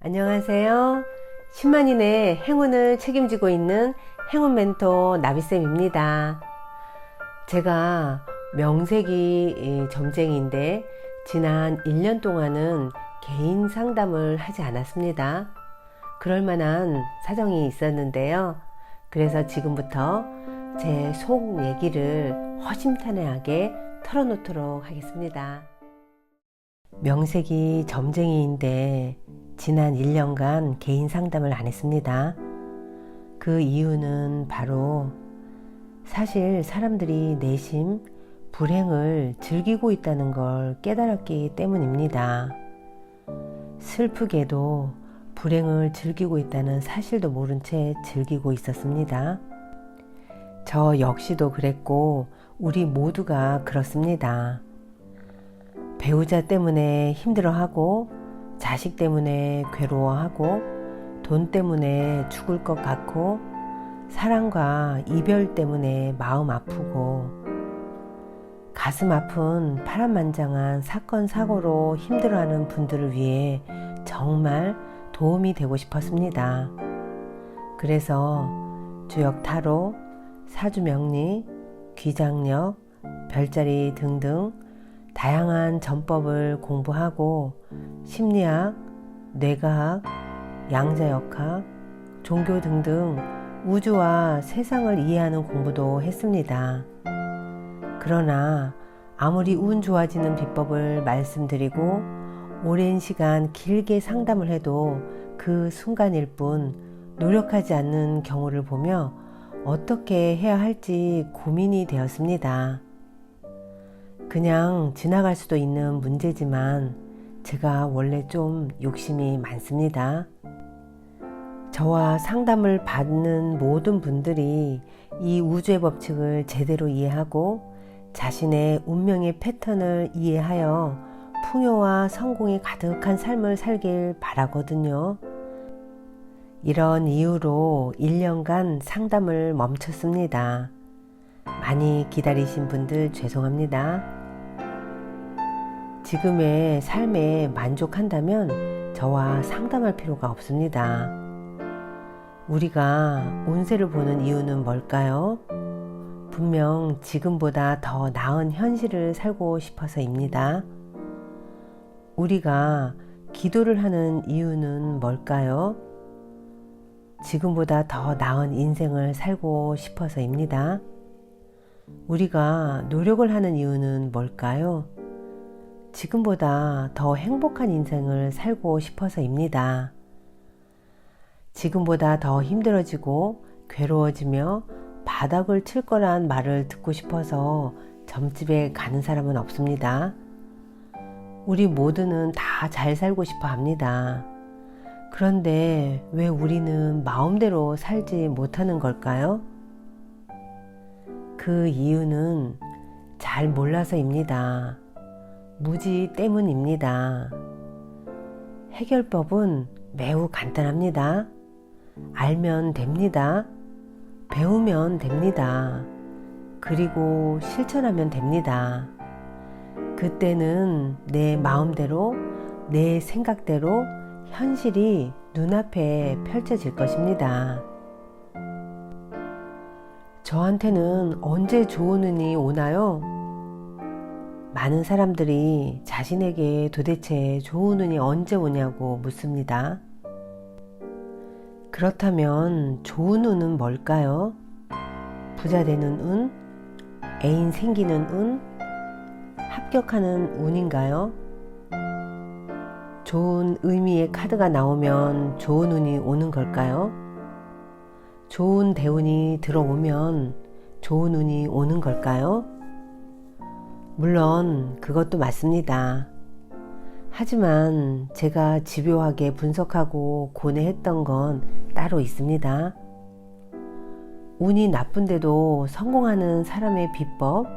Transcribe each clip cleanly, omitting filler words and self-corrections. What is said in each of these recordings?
안녕하세요. 10만인의 행운을 책임지고 있는 행운 멘토 나비쌤입니다. 제가 명색이 점쟁이인데 지난 1년 동안은 개인 상담을 하지 않았습니다. 그럴 만한 사정이 있었는데요. 그래서 지금부터 제 속 얘기를 허심탄회하게 털어놓도록 하겠습니다. 명색이 점쟁이인데 지난 1년간 개인 상담을 안 했습니다. 그 이유는 바로 사실 사람들이 내심 불행을 즐기고 있다는 걸 깨달았기 때문입니다. 슬프게도 불행을 즐기고 있다는 사실도 모른 채 즐기고 있었습니다. 저 역시도 그랬고 우리 모두가 그렇습니다. 배우자 때문에 힘들어하고 자식 때문에 괴로워하고 돈 때문에 죽을 것 같고 사랑과 이별 때문에 마음 아프고 가슴 아픈 파란만장한 사건 사고로 힘들어하는 분들을 위해 정말 도움이 되고 싶었습니다. 그래서 주역 타로, 사주명리, 귀장력, 별자리 등등 다양한 전법을 공부하고 심리학, 뇌과학, 양자역학, 종교 등등 우주와 세상을 이해하는 공부도 했습니다. 그러나 아무리 운 좋아지는 비법을 말씀드리고 오랜 시간 길게 상담을 해도 그 순간일 뿐 노력하지 않는 경우를 보며 어떻게 해야 할지 고민이 되었습니다. 그냥 지나갈 수도 있는 문제지만 제가 원래 좀 욕심이 많습니다. 저와 상담을 받는 모든 분들이 이 우주의 법칙을 제대로 이해하고 자신의 운명의 패턴을 이해하여 풍요와 성공이 가득한 삶을 살길 바라거든요. 이런 이유로 1년간 상담을 멈췄습니다. 많이 기다리신 분들 죄송합니다. 지금의 삶에 만족한다면 저와 상담할 필요가 없습니다. 우리가 운세를 보는 이유는 뭘까요? 분명 지금보다 더 나은 현실을 살고 싶어서입니다. 우리가 기도를 하는 이유는 뭘까요? 지금보다 더 나은 인생을 살고 싶어서입니다. 우리가 노력을 하는 이유는 뭘까요? 지금보다 더 행복한 인생을 살고 싶어서입니다. 지금보다 더 힘들어지고 괴로워지며 바닥을 칠 거란 말을 듣고 싶어서 점집에 가는 사람은 없습니다. 우리 모두는 다 잘 살고 싶어 합니다. 그런데 왜 우리는 마음대로 살지 못하는 걸까요? 그 이유는 잘 몰라서입니다. 무지 때문입니다. 해결법은 매우 간단합니다. 알면 됩니다. 배우면 됩니다. 그리고 실천하면 됩니다. 그때는 내 마음대로, 내 생각대로 현실이 눈앞에 펼쳐질 것입니다. 저한테는 언제 좋은 운이 오나요? 많은 사람들이 자신에게 도대체 좋은 운이 언제 오냐고 묻습니다. 그렇다면 좋은 운은 뭘까요? 부자 되는 운? 애인 생기는 운? 합격하는 운인가요? 좋은 의미의 카드가 나오면 좋은 운이 오는 걸까요? 좋은 대운이 들어오면 좋은 운이 오는 걸까요? 물론 그것도 맞습니다. 하지만 제가 집요하게 분석하고 고뇌했던 건 따로 있습니다. 운이 나쁜데도 성공하는 사람의 비법,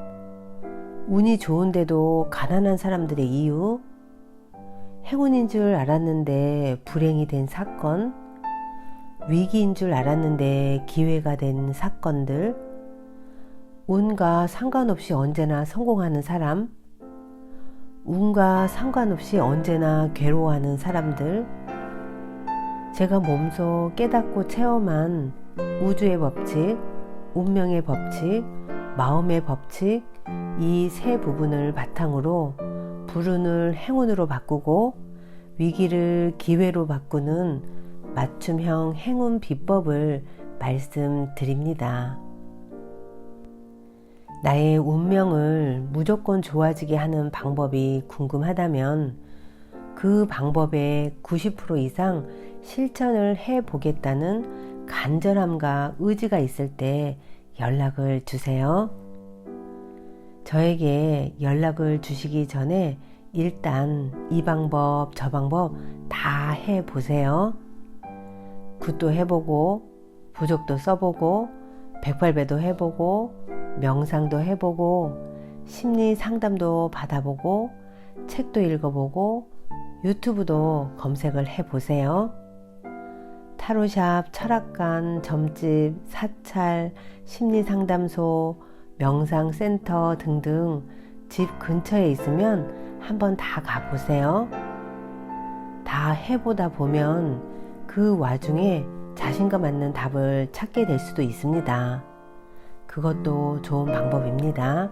운이 좋은데도 가난한 사람들의 이유, 행운인 줄 알았는데 불행이 된 사건, 위기인 줄 알았는데 기회가 된 사건들, 운과 상관없이 언제나 성공하는 사람, 운과 상관없이 언제나 괴로워하는 사람들, 제가 몸소 깨닫고 체험한 우주의 법칙, 운명의 법칙, 마음의 법칙, 이 세 부분을 바탕으로 불운을 행운으로 바꾸고 위기를 기회로 바꾸는 맞춤형 행운 비법을 말씀드립니다. 나의 운명을 무조건 좋아지게 하는 방법이 궁금하다면 그 방법의 90% 이상 실천을 해보겠다는 간절함과 의지가 있을 때 연락을 주세요. 저에게 연락을 주시기 전에 일단 이 방법 저 방법 다 해보세요. 굿도 해보고 부족도 써보고 108배도 해보고 명상도 해보고 심리 상담도 받아보고 책도 읽어보고 유튜브도 검색을 해보세요. 타로샵, 철학관, 점집, 사찰, 심리상담소, 명상센터 등등 집 근처에 있으면 한번 다 가보세요. 다 해보다 보면 그 와중에 자신과 맞는 답을 찾게 될 수도 있습니다. 그것도 좋은 방법입니다.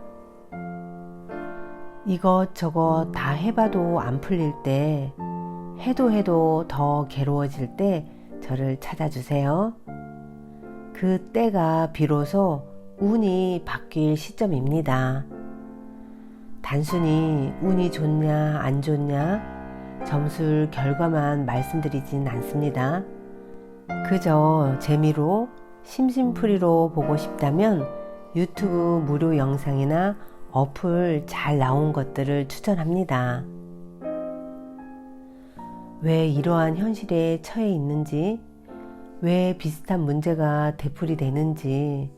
이것저것 다 해봐도 안 풀릴 때, 해도 더 괴로워질 때 저를 찾아주세요. 그 때가 비로소 운이 바뀔 시점입니다. 단순히 운이 좋냐 안 좋냐 점술 결과만 말씀드리진 않습니다. 그저 재미로 심심풀이로 보고 싶다면 유튜브 무료 영상이나 어플 잘 나온 것들을 추천합니다. 왜 이러한 현실에 처해 있는지, 왜 비슷한 문제가 되풀이되는지,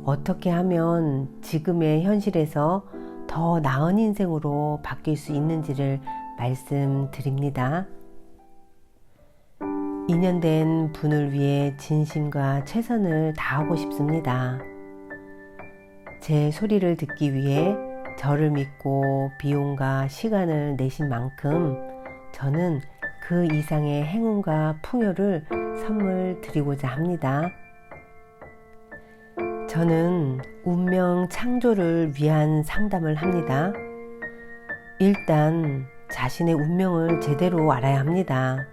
어떻게 하면 지금의 현실에서 더 나은 인생으로 바뀔 수 있는지를 말씀드립니다. 인연된 분을 위해 진심과 최선을 다하고 싶습니다. 제 소리를 듣기 위해 저를 믿고 비용과 시간을 내신 만큼 저는 그 이상의 행운과 풍요를 선물 드리고자 합니다. 저는 운명 창조를 위한 상담을 합니다. 일단 자신의 운명을 제대로 알아야 합니다.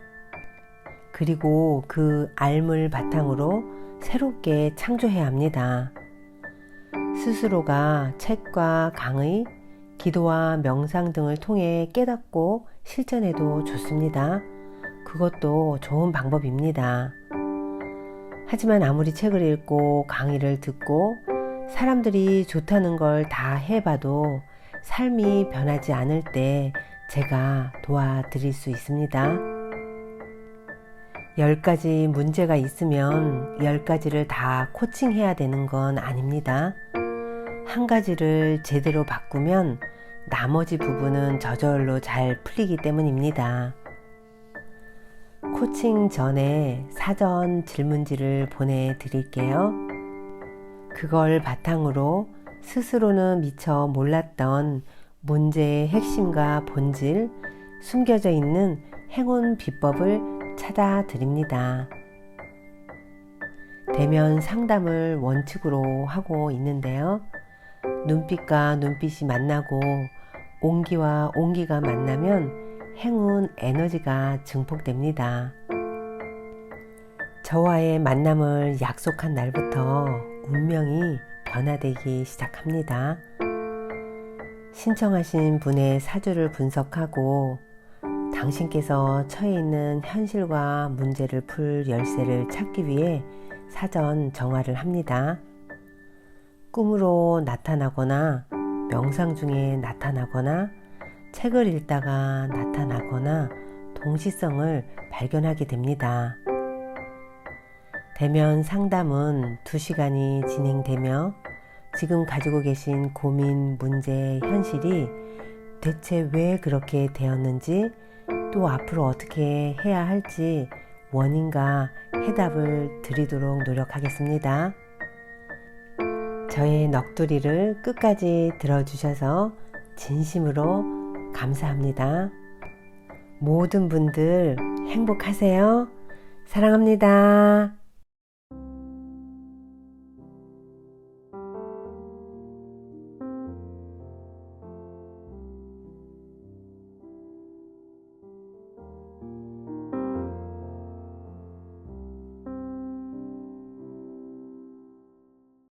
그리고 그 알물 바탕으로 새롭게 창조해야 합니다. 스스로가 책과 강의, 기도와 명상 등을 통해 깨닫고 실천해도 좋습니다. 그것도 좋은 방법입니다. 하지만 아무리 책을 읽고 강의를 듣고 사람들이 좋다는 걸 다 해봐도 삶이 변하지 않을 때 제가 도와드릴 수 있습니다. 10가지 문제가 있으면 10가지를 다 코칭해야 되는 건 아닙니다. 한 가지를 제대로 바꾸면 나머지 부분은 저절로 잘 풀리기 때문입니다. 코칭 전에 사전 질문지를 보내드릴게요. 그걸 바탕으로 스스로는 미처 몰랐던 문제의 핵심과 본질, 숨겨져 있는 행운 비법을 찾아드립니다. 대면 상담을 원칙으로 하고 있는데요. 눈빛과 눈빛이 만나고 온기와 온기가 만나면 행운 에너지가 증폭됩니다. 저와의 만남을 약속한 날부터 운명이 변화되기 시작합니다. 신청하신 분의 사주를 분석하고 당신께서 처해 있는 현실과 문제를 풀 열쇠를 찾기 위해 사전 정화를 합니다. 꿈으로 나타나거나 명상 중에 나타나거나 책을 읽다가 나타나거나 동시성을 발견하게 됩니다. 대면 상담은 2시간이 진행되며 지금 가지고 계신 고민, 문제, 현실이 대체 왜 그렇게 되었는지 또 앞으로 어떻게 해야 할지 원인과 해답을 드리도록 노력하겠습니다. 저의 넋두리를 끝까지 들어주셔서 진심으로 감사합니다. 모든 분들 행복하세요. 사랑합니다.